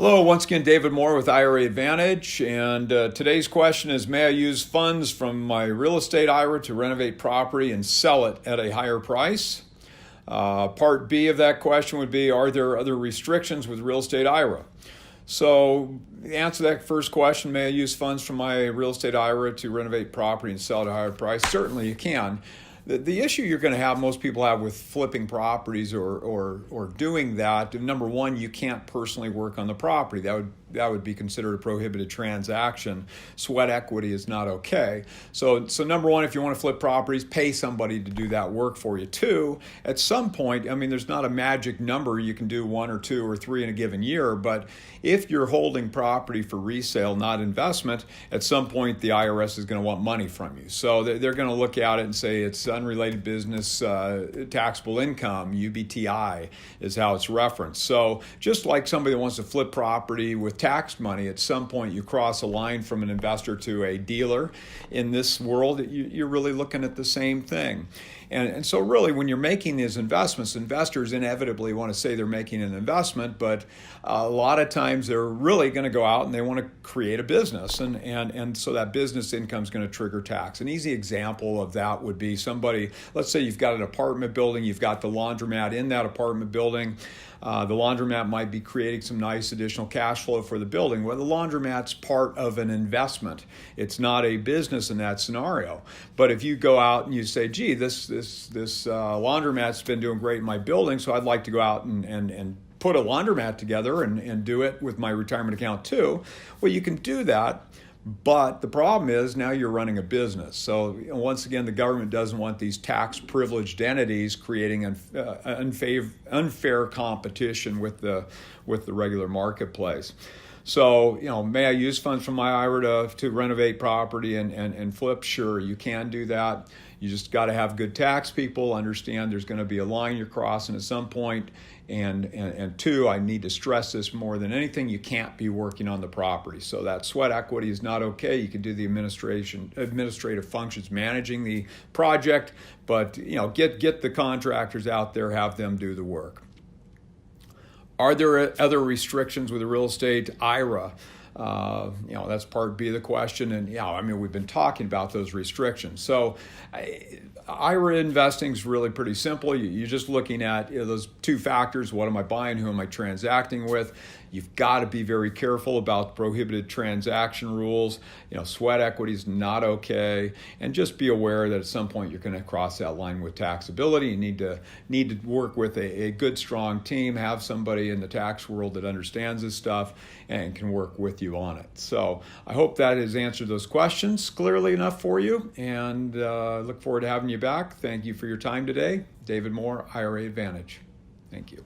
Hello, once again, David Moore with IRA Advantage, and today's question is, may I use funds from my real estate IRA to renovate property and sell it at a higher price? Part B of that question would be, are there other restrictions with real estate IRA? So the answer to that first question, may I use funds from my real estate IRA to renovate property and sell it at a higher price? Certainly you can. The issue you're going to have, most people have with flipping properties or doing that, number one, you can't personally work on the property. That would be considered a prohibited transaction. Sweat equity is not okay. So number one, if you want to flip properties, pay somebody to do that work for you. Two, at some point, I mean, there's not a magic number. You can do one or two or three in a given year, but if you're holding property for resale, not investment, at some point the IRS is going to want money from you. So they're going to look at it and say it's unrelated business taxable income, UBTI is how it's referenced. So just like somebody that wants to flip property with taxed money, at some point you cross a line from an investor to a dealer. In this world, you're really looking at the same thing. And so really when you're making these investments, investors inevitably want to say they're making an investment, but a lot of times they're really going to go out and they want to create a business. And so that business income is going to trigger tax. An easy example of that would be somebody, let's say you've got an apartment building, you've got the laundromat in that apartment building. The laundromat might be creating some nice additional cash flow for the building. Well, the laundromat's part of an investment. It's not a business in that scenario. But if you go out and you say, gee, this laundromat's been doing great in my building, so I'd like to go out and put a laundromat together and do it with my retirement account too. Well, you can do that. But the problem is now you're running a business. So once again, the government doesn't want these tax privileged entities creating unfair competition with the regular marketplace. So, may I use funds from my IRA to renovate property and flip? Sure, you can do that. You just got to have good tax people, understand there's going to be a line you're crossing at some point. And two, I need to stress this more than anything, you can't be working on the property. So that sweat equity is not okay. You can do the administrative functions managing the project, but get the contractors out there, have them do the work. Are there other restrictions with the real estate IRA? That's part B of the question. And we've been talking about those restrictions. So IRA investing is really pretty simple. You're just looking at those two factors. What am I buying? Who am I transacting with? You've got to be very careful about prohibited transaction rules. Sweat equity is not okay. And just be aware that at some point you're going to cross that line with taxability. You need to work with a good, strong team, have somebody in the tax world that understands this stuff and can work with you on it. So I hope that has answered those questions clearly enough for you, and look forward to having you back. Thank you for your time today. David Moore, IRA Advantage. Thank you.